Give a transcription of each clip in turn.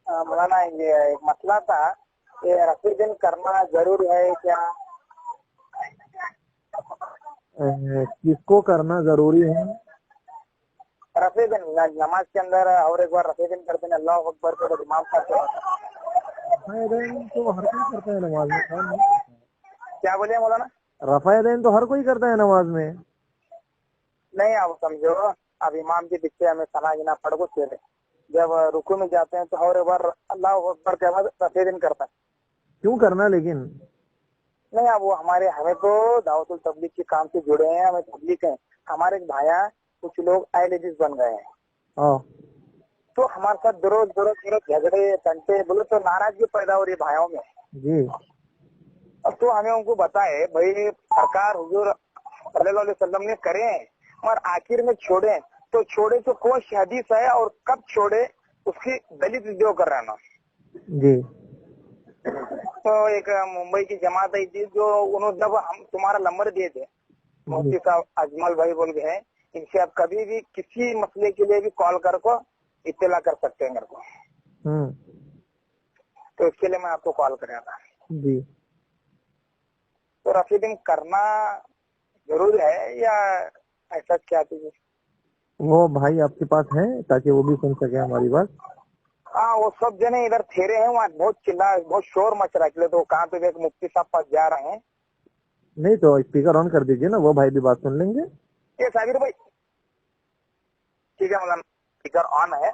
مولانا یہ ایک مسئلہ تھا، یہ رفع دین کرنا ضروری ہے کیا؟ کس کو کرنا ضروری ہے؟ رفع دین نماز کے اندر اور ایک بار رفع دین کرتے ہیں اللہ اکبر کو امام کرتے ہیں. رفع دین تو ہر کوئی کرتا ہے نماز میں. کون نہیں کرتا ہے؟ کیا بولے مولانا؟ رفع دین تو ہر کوئی کرتا ہے نماز میں. نہیں آپ سمجھو، اب امام کے پیچھے ہمیں سنا گنا پڑھ کو چلے، جب رکوع میں جاتے ہیں تو اور ایک بار اللہ اکبر کے بعد رفع دین کرتا ہے. کیوں کرنا لیکن؟ نہیں اب وہ ہمیں تو دعوت التبلیغ کے کام سے جڑے ہیں، ہمیں تبلیغ ہیں. ہمارے ایک بھایا کچھ لوگ اہل حدیث بن گئے ہیں، ہاں تو ہمارے ساتھ درست جھگڑے ٹنٹے بولے تو ناراضگی پیدا ہو رہی ہے بھائیوں میں. جی. اب تو ہمیں ان کو بتائے بھائی سرکار حضور صلی اللہ علیہ وسلم نے کرے ہیں، اور آخر میں چھوڑے تو چھوڑے تو کون سی حدیث ہے اور کب چھوڑے اس کی دلیل ویڈیو کر رہا نا. جی. تو ایک ممبئی کی جماعت آئی تھی، جو انہوں جب ہم تمہارا نمبر دیے تھے مفتی صاحب اجمل بھائی بول گئے ہیں، ان سے آپ کبھی بھی کسی مسئلے کے لیے بھی کال کر کو اطلاع کر سکتے ہیں میرے کو. تو اس کے لیے میں آپ کو کال کر رہا تھا. جی. تو رفع دین کرنا ضروری ہے یا ایسا کیا چیز؟ وہ بھائی آپ کے پاس ہیں تاکہ وہ بھی سن سکے ہماری بات؟ ہاں وہ سب جنے ادھر ٹھہرے ہیں، وہاں بہت چلا بہت شور مچ رہا ہے، تو کہاں پہ ایک مفتی صاحب پاس جا رہے ہیں. نہیں تو اسپیکر آن کر دیجئے نا، وہ بھائی بھی بات سن لیں گے. یہ صابر بھائی ٹھیک ہے مولانا، اسپیکر آن ہے.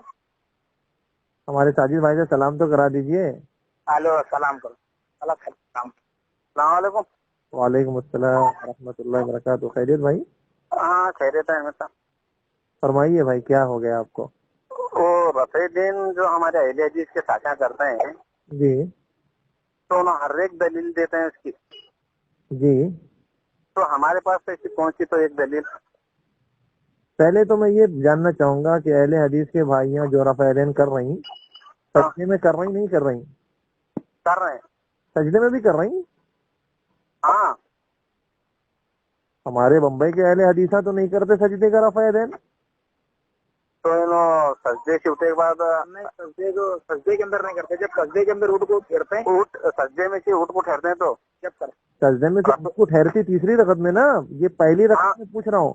ہمارے ساجد بھائی سے سلام تو کرا دیجئے. ہلو سلام کرو. السلام علیکم. وعلیکم السلام ورحمۃ اللہ وبرکاتہ. خیریت بھائی؟ ہاں خیریت ہے احمد صاحب. فرمائیے بھائی کیا ہو گیا آپ کو؟ وہ رفع دین جو ہمارے اہل حدیث کے ساتھیاں کرتے ہیں جی. تو انہوں ہر ایک دلیل دیتے ہیں اس کی. جی. تو ہمارے پاس تو ایسی پہنچی تو ایک دلیل. پہلے تو میں یہ جاننا چاہوں گا کہ اہل حدیث کے بھائیاں جو رفع دین کر رہی سجدے میں کر رہی نہیں کر رہی؟ کر رہے ہیں. سجدے میں بھی کر رہی؟ ہاں. ہمارے بمبئی کے اہل حدیثہ تو نہیں کرتے سجدے کا رفع دین. تو انہوں سجدے سے اٹھے کے بعد سجدے کے اندر نہیں کرتے، جب سجدے کے اندر اٹھ کو ٹھہرتے ہیں، سجدے میں سے اٹھ کو ٹھہرتے ہیں تو جب کرتے سجدے میں سے اٹھ کو ٹھہرتی تیسری رکعت میں نا. یہ پہلی رکعت میں پوچھ رہا ہوں.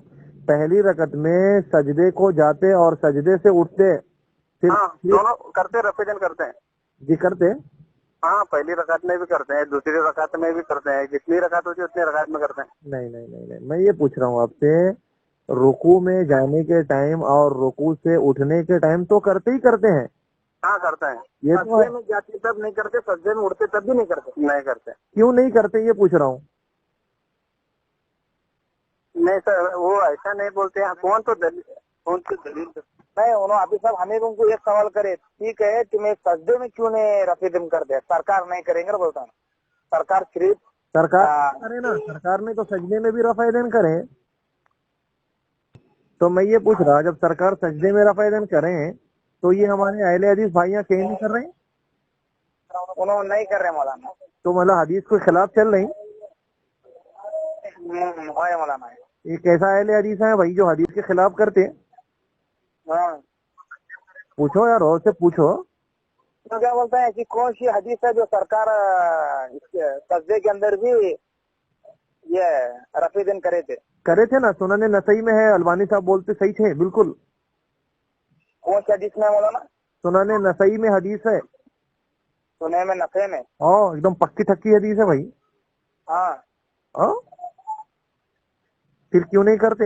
پہلی رکعت میں سجدے کو جاتے اور سجدے سے اٹھتے پھر دونوں کرتے رفع دین کرتے ہیں. جی کرتے. ہاں پہلی رکعت میں بھی کرتے ہیں، دوسری رکعت میں بھی کرتے ہیں، جتنی رکعت ہوتی ہے اتنی رکعت میں کرتے ہیں. نہیں نہیں نہیں نہیں، میں یہ پوچھ رہا ہوں آپ سے، رکوع میں جانے کے ٹائم اور رکوع سے اٹھنے کے ٹائم تو کرتے ہی کرتے ہیں. ہاں کرتے ہیں. یہ تو سجدے میں جاتے تب نہیں کرتے، سجدے میں اٹھتے تب بھی نہیں کرتے. نہیں کرتے. کیوں نہیں کرتے یہ پوچھ رہا ہوں. نہیں سر وہ ایسا نہیں بولتے ہیں. کون سی دلیل نہیں انہوں ابھی صاحب ہمیں ان کو ایک سوال کرے، ٹھیک ہے کہ میں سجدے میں کیوں نہیں رفع دین کرتے؟ سرکار نہیں کریں گے بولتا ہوں. سرکار صرف سرکار کرے نا، سرکار نے تو سجدے میں بھی رفع دین کرے. تو میں یہ پوچھ رہا جب سرکار سجدے میں رفع دین کریں تو یہ ہمارے اہل حدیث بھائیاں کہیں نہیں کر رہے ہیں؟ انہوں نہیں کر رہے مولانا. تو مطلب حدیث کے خلاف چل رہی. مولانا یہ کیسا اہل حدیث ہے بھائی جو حدیث کے خلاف کرتے؟ پوچھو یار اور سے پوچھو. تو کیا بولتے ہیں کہ کون سی حدیث ہے جو سرکار سجدے کے اندر بھی یہ رفع دین کرے تھے نا. سنن نسائی میں ہے، البانی صاحب بولتے صحیح تھے بالکل. کون سی حدیث میں مولانا؟ سنن نسائی میں حدیث ہے. سنے میں نفے میں ایک دم پکی ٹھکی حدیث ہے بھائی. ہاں. پھر کیوں نہیں کرتے؟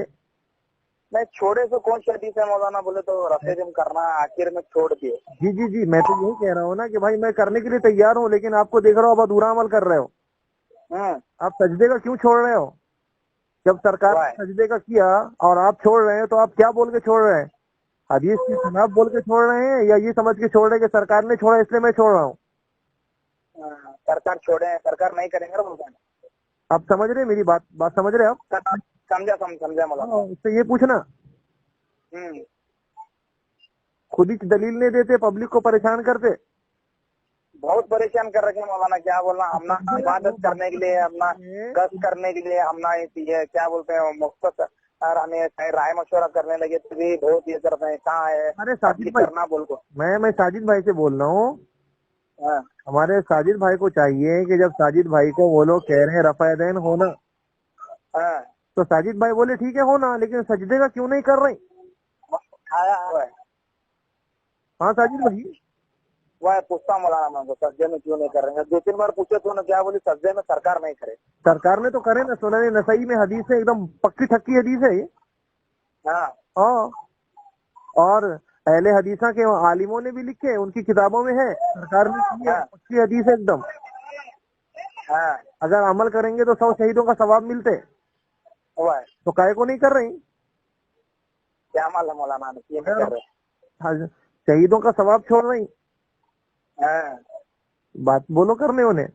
نہیں چھوڑے تو کون سی حدیث ہے مولانا؟ بولے تو رفع دین کرنا آخر میں چھوڑ دیے. جی جی جی میں تو یہی کہہ رہا ہوں نا کہ بھائی میں کرنے کے لیے تیار ہوں، لیکن آپ کو دیکھ رہا ہوں آپ ادھورا عمل کر رہے ہو. آپ سجدے کا کیوں چھوڑ رہے ہو؟ جب سرکار نے سجدے کا کیا اور آپ چھوڑ رہے ہیں تو آپ کیا بول کے چھوڑ رہے ہیں؟ حدیث کے خلاف بول کے چھوڑ رہے ہیں یا یہ سمجھ کے چھوڑ رہے ہیں کہ سرکار نے چھوڑا اس لیے میں چھوڑ رہا ہوں؟ سرکار چھوڑے ہیں، سرکار نہیں کریں گے مولانا. آپ سمجھ رہے میری بات سمجھ رہے آپ؟ سمجھا مولانا. اس سے یہ پوچھنا خود ہی دلیل نہیں دیتے، پبلک کو پریشان کرتے. بہت پریشان کر رکھے مولانا. کیا بولنا، ہم عبادت کرنے کے لیے، اپنا گشت کرنے کے لیے، ہم کیا بولتے ہیں اور ہمیں کہیں رائے مشورہ کرنے لگے تو بھی بہت یہ کرتے ہیں کہاں ہے ارے ساجد بھائی کرنا بول کو. میں ساجد بھائی سے بول رہا ہوں. ہاں ہمارے ساجد بھائی کو چاہیے کہ جب ساجد بھائی کو وہ لوگ کہہ رہے ہیں رفع دین ہونا ہاں تو ساجد بھائی بولے ٹھیک ہے ہونا, لیکن سجدے کا کیوں نہیں کر رہے؟ آیا ہوا ہے ہاں ساجد بھائی وہ پوچھتا مولانا میں کو سجدے میں کیوں نہیں کر رہے ہیں. 2-3 بار پوچھے تو نے کیا بولی سجدے میں سرکار نہیں کرے. سرکار نے تو کرے نا, سنن نسائی میں حدیث ہے, ایک دم پکی ٹھکی حدیث ہے. ہاں ہاں اور اہل حدیثہ کے عالموں نے بھی لکھے, ان کی کتابوں میں ہے, سرکار نے کی ہے, پکی حدیث ہے ایک دم. ہاں اگر عمل کریں گے تو 100 شہیدوں کا ثواب ملتے, ہوا ہے. تو کائے کو نہیں کر رہی؟ کیا معلوم مولانا نے کیوں نہیں کر رہے. شہیدوں کا ثواب چھوڑ رہی, ہاں بات بولو کرنے انہیں.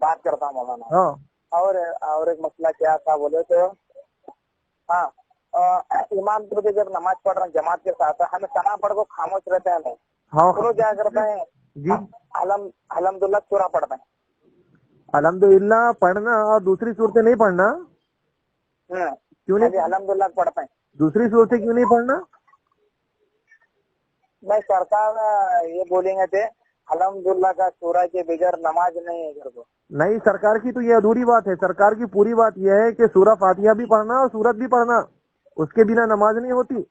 بات کرتا ہوں مولانا. ہاں اور ایک مسئلہ کیا تھا بولے تو ہاں امام تو جب نماز پڑھ رہے ہیں جماعت کے ساتھ ہمیں سنا پڑھ کو خاموش رہتے ہیں. ہاں وہ کیا کرتے ہیں جی الحمدللہ سورہ پڑھتے ہیں. الحمدللہ پڑھنا اور دوسری صورتیں نہیں پڑھنا. کیوں نہیں؟ الحمدللہ پڑھتے ہیں. دوسری صورتیں کیوں نہیں پڑھنا؟ میں سرکار یہ بولیں گے تھے الحمدللہ کا سورہ کے بغیر نماز نہیں ہے گھر کو. نہیں, سرکار کی تو یہ ادھوری بات ہے. سرکار کی پوری بات یہ ہے کہ سورہ فاتحہ بھی پڑھنا اور سورت بھی پڑھنا, اس کے بنا نماز نہیں ہوتی.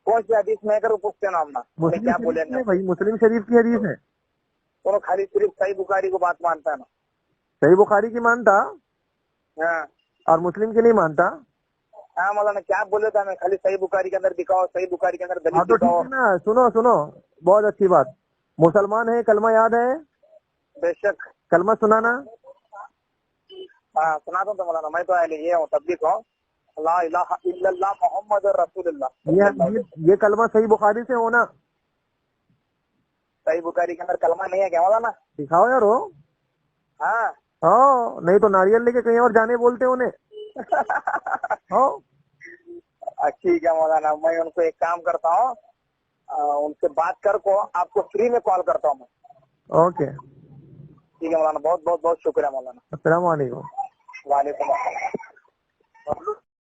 کون سی حدیث میں کر پوچھتے نا ہم مسلم کیا شریف بولیں کی ہے گے بھائی, مسلم شریف کی حدیث ہے. تو خالی صرف صحیح بخاری کو بات مانتا ہے نا. صحیح بخاری کی مانتا ہاں اور مسلم کی نہیں مانتا. ہاں مولانا کیا بولے تھا, میں خالی صحیح بخاری کے اندر دکھاؤ, صحیح بخاری کے اندر ہاں دلیل تو دکھاؤ. ٹھیک ہے نا, سنو بہت اچھی بات. مسلمان ہے, کلمہ یاد ہے, بے شک کلمہ سنانا. ہاں سناتا ہوں تو مولانا میں تو یہ ہوں تبلیغ ہوں لا الہ الا اللہ محمد رسول اللہ. یہ کلمہ صحیح بخاری سے ہونا. صحیح بخاری کے اندر کلمہ نہیں ہے کیا مولانا؟ دکھاؤ یار. ہو ہاں ہاں, نہیں تو ناریل لے کے کہیں اور جانے بولتے انہیں. ہاں ٹھیک ہے مولانا, میں ان کو ایک کام کرتا ہوں, ان سے بات کر کو آپ کو فری میں کال کرتا ہوں میں. اوکے ٹھیک ہے مولانا, بہت بہت بہت شکریہ مولانا. السلام علیکم. وعلیکم السلام.